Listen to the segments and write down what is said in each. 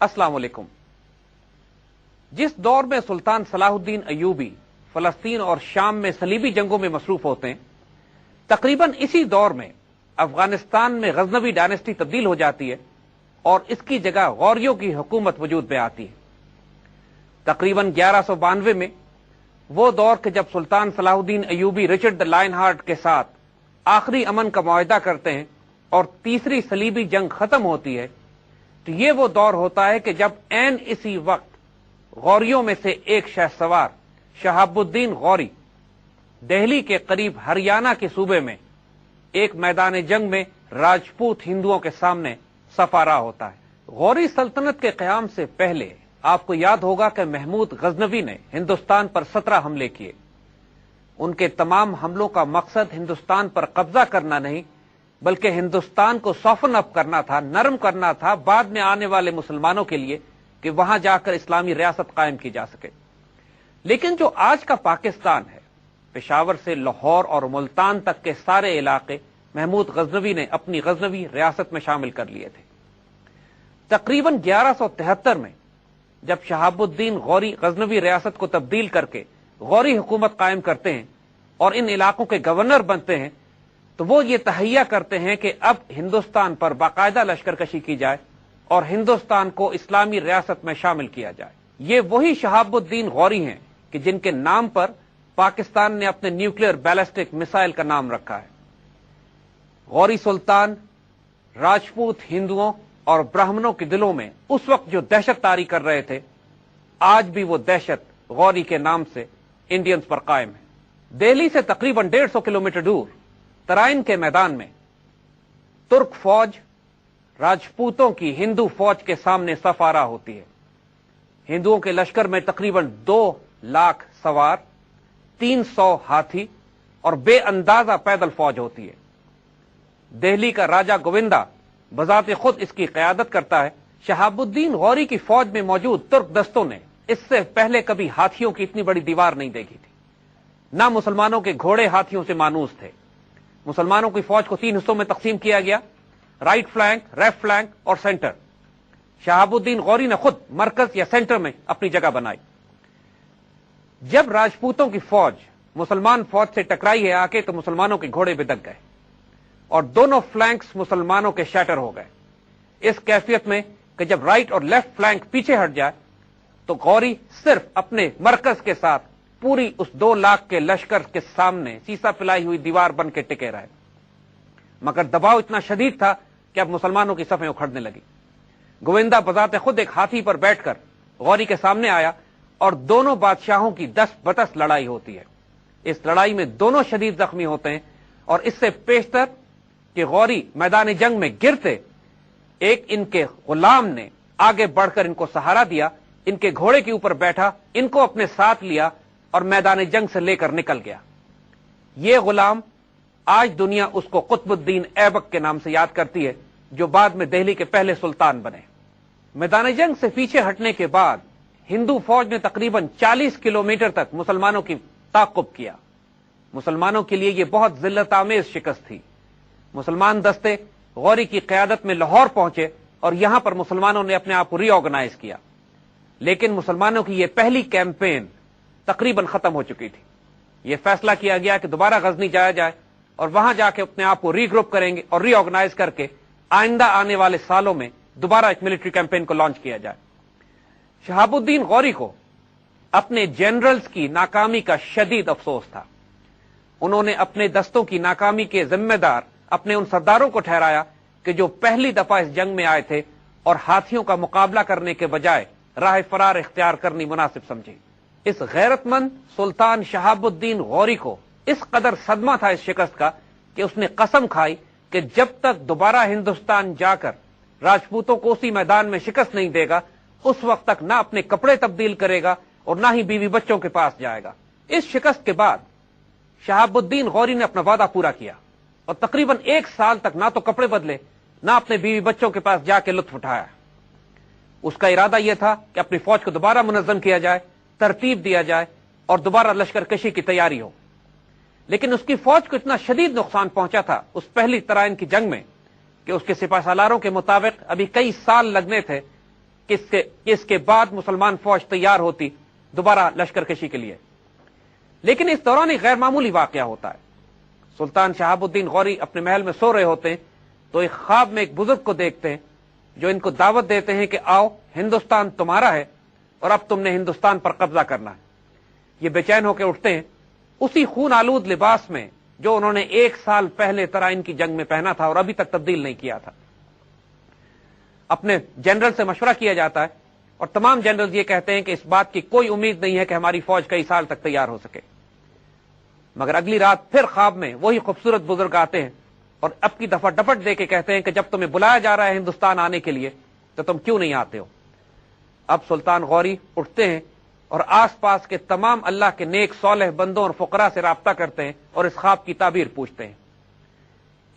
السلام علیکم۔ جس دور میں سلطان صلاح الدین ایوبی فلسطین اور شام میں صلیبی جنگوں میں مصروف ہوتے ہیں، تقریباً اسی دور میں افغانستان میں غزنوی ڈائنسٹی تبدیل ہو جاتی ہے اور اس کی جگہ غوریوں کی حکومت وجود میں آتی ہے۔ تقریباً 1192 میں وہ دور کہ جب سلطان صلاح الدین ایوبی رچرڈ دا لائن ہارٹ کے ساتھ آخری امن کا معاہدہ کرتے ہیں اور تیسری صلیبی جنگ ختم ہوتی ہے، تو یہ وہ دور ہوتا ہے کہ جب عین اسی وقت غوریوں میں سے ایک شہ سوار شہاب الدین غوری دہلی کے قریب ہریانہ کے صوبے میں ایک میدان جنگ میں راجپوت ہندوؤں کے سامنے صف آرا ہوتا ہے۔ غوری سلطنت کے قیام سے پہلے آپ کو یاد ہوگا کہ محمود غزنوی نے ہندوستان پر 17 حملے کیے۔ ان کے تمام حملوں کا مقصد ہندوستان پر قبضہ کرنا نہیں بلکہ ہندوستان کو سافن اپ کرنا تھا، نرم کرنا تھا بعد میں آنے والے مسلمانوں کے لیے کہ وہاں جا کر اسلامی ریاست قائم کی جا سکے۔ لیکن جو آج کا پاکستان ہے، پشاور سے لاہور اور ملتان تک کے سارے علاقے محمود غزنوی نے اپنی غزنوی ریاست میں شامل کر لیے تھے۔ تقریباً 1173 میں جب شہاب الدین غوری غزنوی ریاست کو تبدیل کر کے غوری حکومت قائم کرتے ہیں اور ان علاقوں کے گورنر بنتے ہیں، تو وہ یہ تہیہ کرتے ہیں کہ اب ہندوستان پر باقاعدہ لشکر کشی کی جائے اور ہندوستان کو اسلامی ریاست میں شامل کیا جائے۔ یہ وہی شہاب الدین غوری ہیں کہ جن کے نام پر پاکستان نے اپنے نیوکلیئر بیلسٹک میسائل کا نام رکھا ہے۔ غوری سلطان راجپوت ہندوؤں اور برہمنوں کے دلوں میں اس وقت جو دہشت طاری کر رہے تھے، آج بھی وہ دہشت غوری کے نام سے انڈینز پر قائم ہے۔ دہلی سے تقریباً 150 کلومیٹر دور ترائن کے میدان میں ترک فوج راجپوتوں کی ہندو فوج کے سامنے صف آرا ہوتی ہے۔ ہندوؤں کے لشکر میں تقریباً 2 لاکھ سوار، 300 ہاتھی اور بے اندازہ پیدل فوج ہوتی ہے۔ دہلی کا راجہ گووندا بذات خود اس کی قیادت کرتا ہے۔ شہاب الدین غوری کی فوج میں موجود ترک دستوں نے اس سے پہلے کبھی ہاتھیوں کی اتنی بڑی دیوار نہیں دیکھی تھی۔ نہ مسلمانوں کے گھوڑے ہاتھیوں سے مانوس تھے۔ مسلمانوں کی فوج کو 3 حصوں میں تقسیم کیا گیا، رائٹ فلینک، لیفٹ فلینک اور سینٹر۔ شہاب الدین غوری نے خود مرکز یا سینٹر میں اپنی جگہ بنائی۔ جب راجپوتوں کی فوج مسلمان فوج سے ٹکرائی ہے آ کے، تو مسلمانوں کے گھوڑے بدک گئے اور دونوں فلینکس مسلمانوں کے شیٹر ہو گئے۔ اس کیفیت میں کہ جب رائٹ اور لیفٹ فلینک پیچھے ہٹ جائے تو غوری صرف اپنے مرکز کے ساتھ پوری اس 2 لاکھ کے لشکر کے سامنے سیسا پلائی ہوئی دیوار بن کے ٹکے رہے، مگر دباؤ اتنا شدید تھا کہ اب مسلمانوں کی صفیں اکھڑنے لگی۔ گووندا بذات خود ایک ہاتھی پر بیٹھ کر غوری کے سامنے آیا اور دونوں بادشاہوں کی 10 بتس لڑائی ہوتی ہے۔ اس لڑائی میں دونوں شدید زخمی ہوتے ہیں اور اس سے پیشتر کہ غوری میدان جنگ میں گرتے، ایک ان کے غلام نے آگے بڑھ کر ان کو سہارا دیا، ان کے گھوڑے کے اوپر بیٹھا، ان کو اپنے ساتھ لیا اور میدان جنگ سے لے کر نکل گیا۔ یہ غلام آج دنیا اس کو قطب الدین ایبک کے نام سے یاد کرتی ہے، جو بعد میں دہلی کے پہلے سلطان بنے۔ میدان جنگ سے پیچھے ہٹنے کے بعد ہندو فوج نے تقریباً 40 کلومیٹر تک مسلمانوں کی تعقب کیا۔ مسلمانوں کے لیے یہ بہت ذلت آمیز شکست تھی۔ مسلمان دستے غوری کی قیادت میں لاہور پہنچے اور یہاں پر مسلمانوں نے اپنے آپ کو ری آرگنائز کیا، لیکن مسلمانوں کی یہ پہلی کیمپین تقریباً ختم ہو چکی تھی۔ یہ فیصلہ کیا گیا کہ دوبارہ غزنی جایا جائے اور وہاں جا کے اپنے آپ کو ری گروپ کریں گے اور ری آرگنائز کر کے آئندہ آنے والے سالوں میں دوبارہ ایک ملٹری کیمپین کو لانچ کیا جائے۔ شہاب الدین غوری کو اپنے جنرلز کی ناکامی کا شدید افسوس تھا۔ انہوں نے اپنے دستوں کی ناکامی کے ذمہ دار اپنے ان سرداروں کو ٹھہرایا کہ جو پہلی دفعہ اس جنگ میں آئے تھے اور ہاتھیوں کا مقابلہ کرنے کے بجائے راہ فرار اختیار کرنی مناسب سمجھی۔ اس غیرت مند سلطان شہاب الدین غوری کو اس قدر صدمہ تھا اس شکست کا کہ اس نے قسم کھائی کہ جب تک دوبارہ ہندوستان جا کر راجپوتوں کو اسی میدان میں شکست نہیں دے گا، اس وقت تک نہ اپنے کپڑے تبدیل کرے گا اور نہ ہی بیوی بچوں کے پاس جائے گا۔ اس شکست کے بعد شہاب الدین غوری نے اپنا وعدہ پورا کیا اور تقریباً 1 سال تک نہ تو کپڑے بدلے، نہ اپنے بیوی بچوں کے پاس جا کے لطف اٹھایا۔ اس کا ارادہ یہ تھا کہ اپنی فوج کو دوبارہ منظم کیا جائے، ترتیب دیا جائے اور دوبارہ لشکر کشی کی تیاری ہو۔ لیکن اس کی فوج کو اتنا شدید نقصان پہنچا تھا اس پہلی ترائن کی جنگ میں کہ اس کے سپہ سالاروں کے مطابق ابھی کئی سال لگنے تھے کہ اس کے بعد مسلمان فوج تیار ہوتی دوبارہ لشکر کشی کے لیے. لیکن اس دوران ایک غیر معمولی واقعہ ہوتا ہے. سلطان شہاب الدین غوری اپنے محل میں سو رہے ہوتے ہیں تو ایک خواب میں ایک بزرگ کو دیکھتے ہیں جو ان کو دعوت دیتے ہیں کہ آؤ ہندوستان تمہارا ہے اور اب تم نے ہندوستان پر قبضہ کرنا ہے. یہ بے چین ہو کے اٹھتے ہیں اسی خون آلود لباس میں جو انہوں نے 1 سال پہلے ترائن کی جنگ میں پہنا تھا اور ابھی تک تبدیل نہیں کیا تھا. اپنے جنرل سے مشورہ کیا جاتا ہے اور تمام جنرل یہ کہتے ہیں کہ اس بات کی کوئی امید نہیں ہے کہ ہماری فوج کئی سال تک تیار ہو سکے. مگر اگلی رات پھر خواب میں وہی خوبصورت بزرگ آتے ہیں اور اب کی دفعہ ڈپٹ دے کے کہتے ہیں کہ جب تمہیں بلایا جا رہا ہے ہندوستان آنے کے لیے تو تم کیوں نہیں آتے ہو. اب سلطان غوری اٹھتے ہیں اور آس پاس کے تمام اللہ کے نیک صالح بندوں اور فقراء سے رابطہ کرتے ہیں اور اس خواب کی تعبیر پوچھتے ہیں.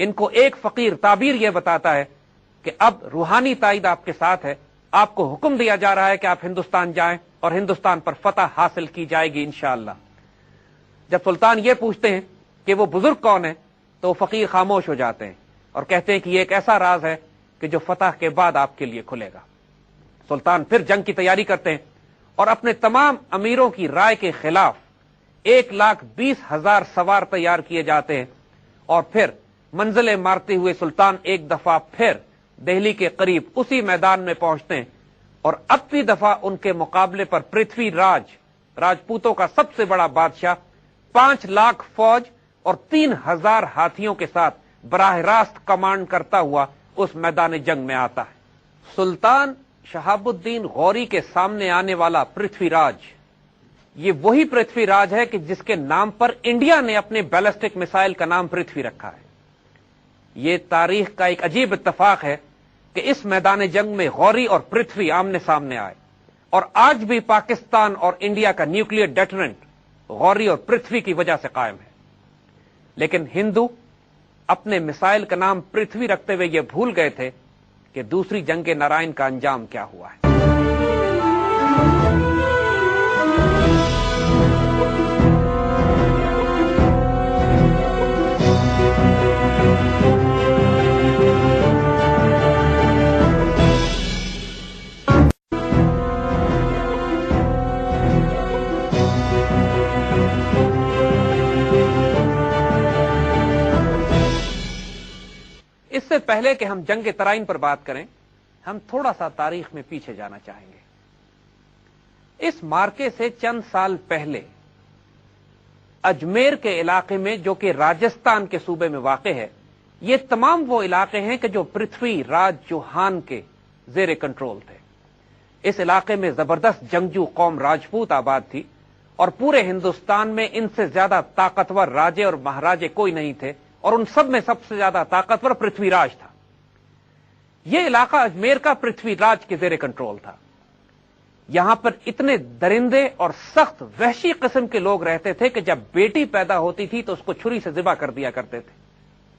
ان کو ایک فقیر تعبیر یہ بتاتا ہے کہ اب روحانی تائید آپ کے ساتھ ہے, آپ کو حکم دیا جا رہا ہے کہ آپ ہندوستان جائیں اور ہندوستان پر فتح حاصل کی جائے گی انشاءاللہ. جب سلطان یہ پوچھتے ہیں کہ وہ بزرگ کون ہے تو وہ فقیر خاموش ہو جاتے ہیں اور کہتے ہیں کہ یہ ایک ایسا راز ہے کہ جو فتح کے بعد آپ کے لیے کھلے گا. سلطان پھر جنگ کی تیاری کرتے ہیں اور اپنے تمام امیروں کی رائے کے خلاف 1,20,000 سوار تیار کیے جاتے ہیں اور پھر منزلیں مارتے ہوئے سلطان ایک دفعہ پھر دہلی کے قریب اسی میدان میں پہنچتے ہیں اور اب کی دفعہ ان کے مقابلے پر پرتھوی راجپوتوں کا سب سے بڑا بادشاہ 5 لاکھ فوج اور 3,000 ہاتھیوں کے ساتھ براہ راست کمانڈ کرتا ہوا اس میدان جنگ میں آتا ہے. سلطان شہاب الدین غوری کے سامنے آنے والا پرتھوی راج یہ وہی پرتھوی راج ہے کہ جس کے نام پر انڈیا نے اپنے بیلسٹک میسائل کا نام پرتھوی رکھا ہے. یہ تاریخ کا ایک عجیب اتفاق ہے کہ اس میدان جنگ میں غوری اور پرتھوی آمنے سامنے آئے اور آج بھی پاکستان اور انڈیا کا نیوکلیئر ڈیٹرنٹ غوری اور پرتھوی کی وجہ سے قائم ہے. لیکن ہندو اپنے میسائل کا نام پرتھوی رکھتے ہوئے یہ بھول گئے تھے کہ دوسری جنگ نارائن کا انجام کیا ہوا ہے. اس سے پہلے کہ ہم جنگ ترائن پر بات کریں ہم تھوڑا سا تاریخ میں پیچھے جانا چاہیں گے. اس مارکے سے چند سال پہلے اجمیر کے علاقے میں جو کہ راجستھان کے صوبے میں واقع ہے, یہ تمام وہ علاقے ہیں کہ جو پرتھوی راج چوہان کے زیر کنٹرول تھے. اس علاقے میں زبردست جنگجو قوم راجپوت آباد تھی اور پورے ہندوستان میں ان سے زیادہ طاقتور راجے اور مہاراجے کوئی نہیں تھے اور ان سب میں سب سے زیادہ طاقتور پرتھوی راج تھا. یہ علاقہ اجمیر کا پرتھوی راج کے زیر کنٹرول تھا. یہاں پر اتنے درندے اور سخت وحشی قسم کے لوگ رہتے تھے کہ جب بیٹی پیدا ہوتی تھی تو اس کو چھری سے ذبح کر دیا کرتے تھے.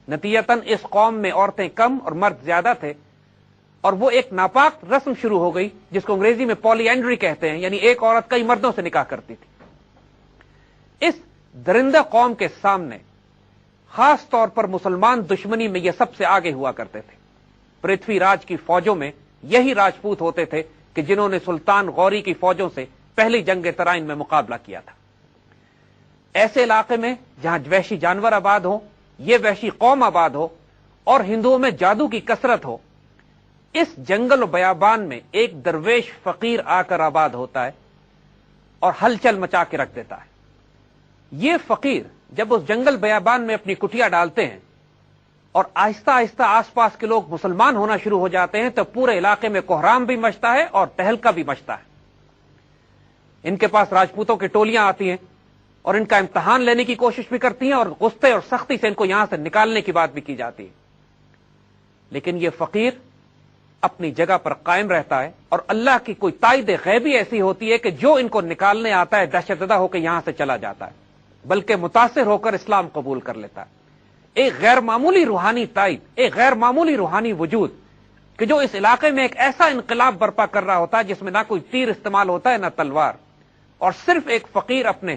نتیجتاً اس قوم میں عورتیں کم اور مرد زیادہ تھے اور وہ ایک ناپاک رسم شروع ہو گئی جس کو انگریزی میں پولی اینڈری کہتے ہیں, یعنی ایک عورت کئی مردوں سے نکاح کرتی تھی. اس درندہ قوم کے سامنے خاص طور پر مسلمان دشمنی میں یہ سب سے آگے ہوا کرتے تھے. پرتھوی راج کی فوجوں میں یہی راجپوت ہوتے تھے کہ جنہوں نے سلطان غوری کی فوجوں سے پہلی جنگ ترائن میں مقابلہ کیا تھا. ایسے علاقے میں جہاں وحشی جانور آباد ہو, یہ وحشی قوم آباد ہو اور ہندوؤں میں جادو کی کثرت ہو, اس جنگل و بیابان میں ایک درویش فقیر آ کر آباد ہوتا ہے اور ہلچل مچا کے رکھ دیتا ہے. یہ فقیر جب اس جنگل بیابان میں اپنی کٹیا ڈالتے ہیں اور آہستہ آہستہ آس پاس کے لوگ مسلمان ہونا شروع ہو جاتے ہیں تو پورے علاقے میں کوہرام بھی مچتا ہے اور تہلکہ بھی مچتا ہے. ان کے پاس راجپوتوں کی ٹولیاں آتی ہیں اور ان کا امتحان لینے کی کوشش بھی کرتی ہیں اور غصے اور سختی سے ان کو یہاں سے نکالنے کی بات بھی کی جاتی ہے. لیکن یہ فقیر اپنی جگہ پر قائم رہتا ہے اور اللہ کی کوئی تائید غیبی ایسی ہوتی ہے کہ جو ان کو نکالنے آتا ہے دہشت زدہ ہو کے یہاں سے چلا جاتا ہے, بلکہ متاثر ہو کر اسلام قبول کر لیتا ہے. ایک غیر معمولی روحانی تائید, ایک غیر معمولی روحانی وجود کہ جو اس علاقے میں ایک ایسا انقلاب برپا کر رہا ہوتا ہے جس میں نہ کوئی تیر استعمال ہوتا ہے نہ تلوار, اور صرف ایک فقیر اپنے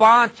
5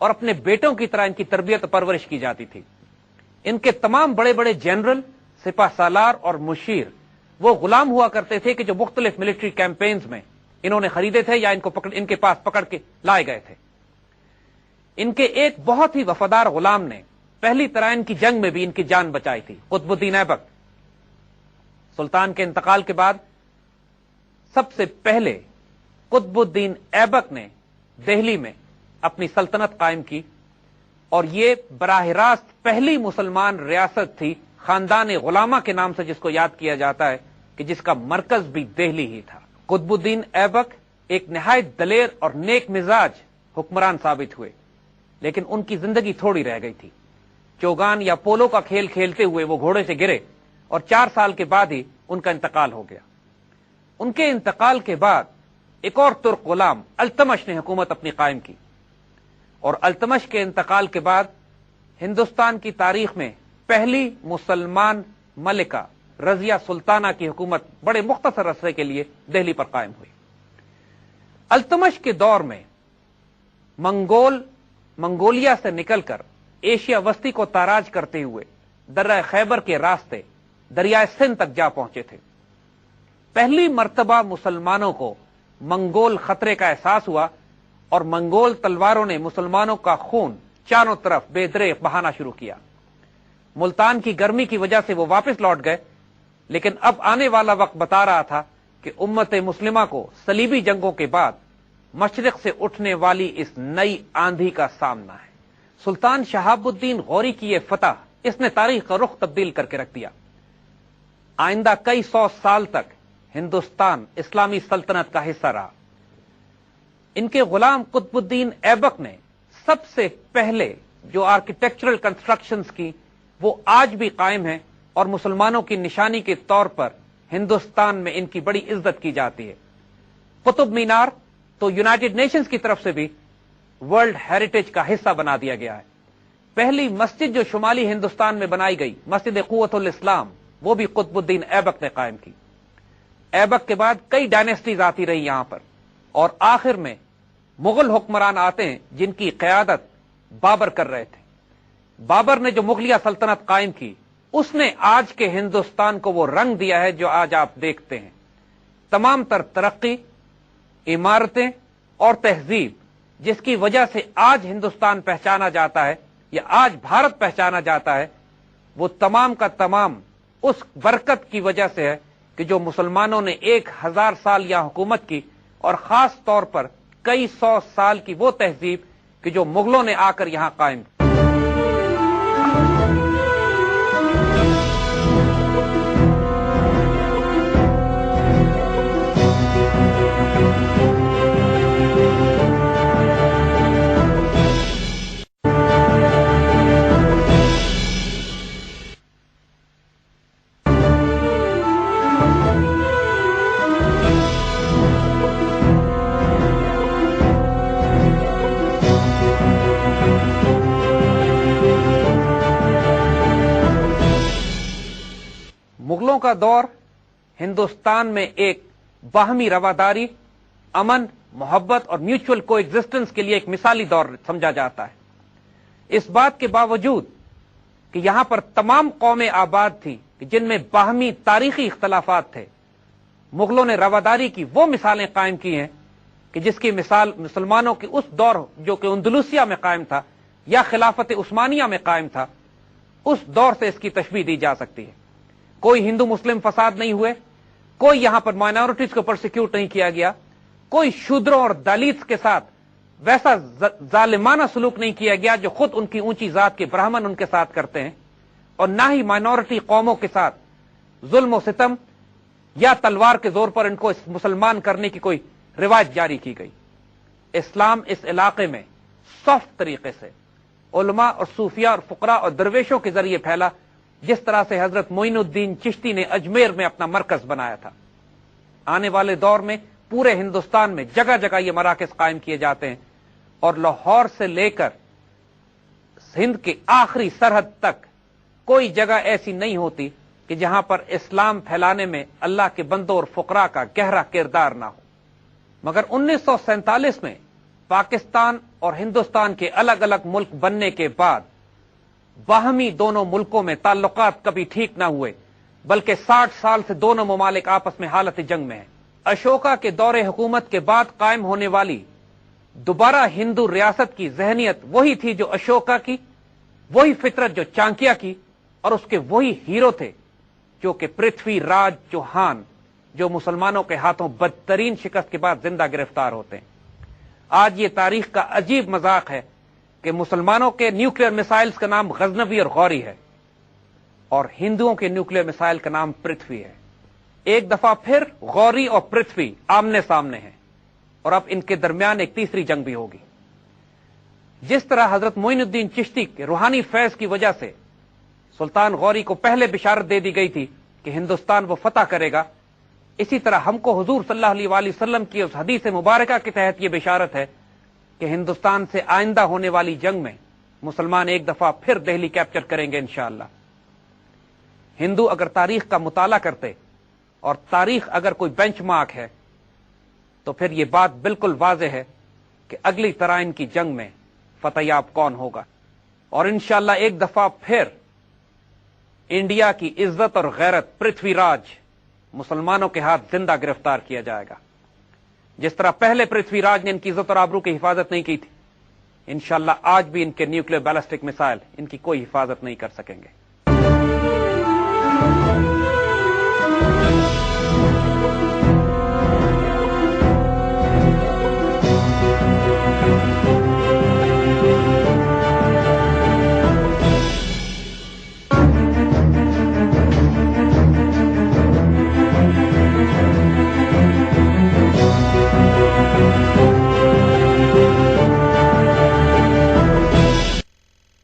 اور اپنے بیٹوں کی طرح ان کی تربیت و پرورش کی جاتی تھی۔ ان کے تمام بڑے بڑے جنرل، سپہ سالار اور مشیر وہ غلام ہوا کرتے تھے کہ جو مختلف ملٹری کیمپینز میں انہوں نے خریدے تھے یا ان کے پاس پکڑ کے لائے گئے تھے۔ ان کے ایک بہت ہی وفادار غلام نے پہلی ترائن کی جنگ میں بھی ان کی جان بچائی تھی، قطب الدین ایبک۔ سلطان کے انتقال کے بعد سب سے پہلے قطب الدین ایبک نے دہلی میں اپنی سلطنت قائم کی، اور یہ براہ راست پہلی مسلمان ریاست تھی خاندان غلامہ کے نام سے جس کو یاد کیا جاتا ہے، کہ جس کا مرکز بھی دہلی ہی تھا۔ قطب الدین ایبک ایک نہایت دلیر اور نیک مزاج حکمران ثابت ہوئے، لیکن ان کی زندگی تھوڑی رہ گئی تھی۔ چوگان یا پولو کا کھیل کھیلتے ہوئے وہ گھوڑے سے گرے اور 4 سال کے بعد ہی ان کا انتقال ہو گیا۔ ان کے انتقال کے بعد ایک اور ترک غلام التمش نے حکومت اپنی قائم کی، اور التمش کے انتقال کے بعد ہندوستان کی تاریخ میں پہلی مسلمان ملکہ رضیہ سلطانہ کی حکومت بڑے مختصر عرصے کے لیے دہلی پر قائم ہوئی۔ التمش کے دور میں منگولیا سے نکل کر ایشیا وسطی کو تاراج کرتے ہوئے درہ خیبر کے راستے دریائے سندھ تک جا پہنچے تھے۔ پہلی مرتبہ مسلمانوں کو منگول خطرے کا احساس ہوا، اور منگول تلواروں نے مسلمانوں کا خون چاروں طرف بے دریغ بہانا شروع کیا۔ ملتان کی گرمی کی وجہ سے وہ واپس لوٹ گئے، لیکن اب آنے والا وقت بتا رہا تھا کہ امت مسلمہ کو صلیبی جنگوں کے بعد مشرق سے اٹھنے والی اس نئی آندھی کا سامنا ہے۔ سلطان شہاب الدین غوری کی یہ فتح، اس نے تاریخ کا رخ تبدیل کر کے رکھ دیا۔ آئندہ کئی 100 سال تک ہندوستان اسلامی سلطنت کا حصہ رہا۔ ان کے غلام قطب الدین ایبک نے سب سے پہلے جو آرکیٹیکچرل کنسٹرکشنز کی وہ آج بھی قائم ہیں، اور مسلمانوں کی نشانی کے طور پر ہندوستان میں ان کی بڑی عزت کی جاتی ہے۔ قطب مینار تو یونائٹڈ نیشنز کی طرف سے بھی ورلڈ ہیریٹیج کا حصہ بنا دیا گیا ہے۔ پہلی مسجد جو شمالی ہندوستان میں بنائی گئی، مسجد قوت الاسلام، وہ بھی قطب الدین ایبک نے قائم کی۔ ایبک کے بعد کئی ڈائنیسٹیز آتی رہی یہاں پر، اور آخر میں مغل حکمران آتے ہیں جن کی قیادت بابر کر رہے تھے۔ بابر نے جو مغلیہ سلطنت قائم کی، اس نے آج کے ہندوستان کو وہ رنگ دیا ہے جو آج آپ دیکھتے ہیں۔ تمام تر ترقی، عمارتیں اور تہذیب جس کی وجہ سے آج ہندوستان پہچانا جاتا ہے یا آج بھارت پہچانا جاتا ہے، وہ تمام کا تمام اس برکت کی وجہ سے ہے کہ جو مسلمانوں نے 1000 سال یہاں حکومت کی، اور خاص طور پر کئی 100 سال کی وہ تہذیب کہ جو مغلوں نے آ کر یہاں قائم کی۔ مغلوں کا دور ہندوستان میں ایک باہمی رواداری، امن، محبت اور میوچل کو ایگزسٹنس کے لیے ایک مثالی دور سمجھا جاتا ہے۔ اس بات کے باوجود کہ یہاں پر تمام قومیں آباد تھیں کہ جن میں باہمی تاریخی اختلافات تھے، مغلوں نے رواداری کی وہ مثالیں قائم کی ہیں کہ جس کی مثال مسلمانوں کے اس دور جو کہ اندلسیہ میں قائم تھا یا خلافت عثمانیہ میں قائم تھا، اس دور سے اس کی تشبیہ دی جا سکتی ہے۔ کوئی ہندو مسلم فساد نہیں ہوئے، کوئی یہاں پر مائنورٹیز کو پرسیکیوٹ نہیں کیا گیا، کوئی شودروں اور دلتس کے ساتھ ویسا ظالمانہ سلوک نہیں کیا گیا جو خود ان کی اونچی ذات کے برہمن ان کے ساتھ کرتے ہیں، اور نہ ہی مائنورٹی قوموں کے ساتھ ظلم و ستم یا تلوار کے زور پر ان کو مسلمان کرنے کی کوئی روایت جاری کی گئی۔ اسلام اس علاقے میں سافٹ طریقے سے علماء اور صوفیاء اور فقراء اور درویشوں کے ذریعے پھیلا، جس طرح سے حضرت معین الدین چشتی نے اجمیر میں اپنا مرکز بنایا تھا۔ آنے والے دور میں پورے ہندوستان میں جگہ جگہ یہ مراکز قائم کیے جاتے ہیں، اور لاہور سے لے کر ہند کے آخری سرحد تک کوئی جگہ ایسی نہیں ہوتی کہ جہاں پر اسلام پھیلانے میں اللہ کے بندوں اور فقراء کا گہرا کردار نہ ہو۔ مگر 1947 میں پاکستان اور ہندوستان کے الگ الگ ملک بننے کے بعد باہمی دونوں ملکوں میں تعلقات کبھی ٹھیک نہ ہوئے، بلکہ 60 سال سے دونوں ممالک آپس میں حالت جنگ میں ہیں۔ اشوکا کے دور حکومت کے بعد قائم ہونے والی دوبارہ ہندو ریاست کی ذہنیت وہی تھی جو اشوکا کی، وہی فطرت جو چانکیہ کی، اور اس کے وہی ہیرو تھے جو کہ پرتھوی راج چوہان، جو مسلمانوں کے ہاتھوں بدترین شکست کے بعد زندہ گرفتار ہوتے ہیں۔ آج یہ تاریخ کا عجیب مذاق ہے کہ مسلمانوں کے نیوکلیئر میسائلز کا نام غزنوی اور غوری ہے، اور ہندوؤں کے نیوکلیئر میسائل کا نام پرتھوی ہے۔ ایک دفعہ پھر غوری اور پرتھوی آمنے سامنے ہیں، اور اب ان کے درمیان ایک تیسری جنگ بھی ہوگی۔ جس طرح حضرت معین الدین چشتی کے روحانی فیض کی وجہ سے سلطان غوری کو پہلے بشارت دے دی گئی تھی کہ ہندوستان وہ فتح کرے گا، اسی طرح ہم کو حضور صلی اللہ علیہ وآلہ وسلم کی اس حدیث مبارکہ کے تحت یہ بشارت ہے کہ ہندوستان سے آئندہ ہونے والی جنگ میں مسلمان ایک دفعہ پھر دہلی کیپچر کریں گے انشاءاللہ۔ ہندو اگر تاریخ کا مطالعہ کرتے اور تاریخ اگر کوئی بینچ مارک ہے تو پھر یہ بات بالکل واضح ہے کہ اگلی ترائن کی جنگ میں فتح یاب کون ہوگا، اور انشاءاللہ ایک دفعہ پھر انڈیا کی عزت اور غیرت پرتھوی راج مسلمانوں کے ہاتھ زندہ گرفتار کیا جائے گا۔ جس طرح پہلے پرتھوی راج نے ان کی عزت اور آبرو کی حفاظت نہیں کی تھی، انشاءاللہ آج بھی ان کے نیوکلیئر بیلسٹک میسائل ان کی کوئی حفاظت نہیں کر سکیں گے۔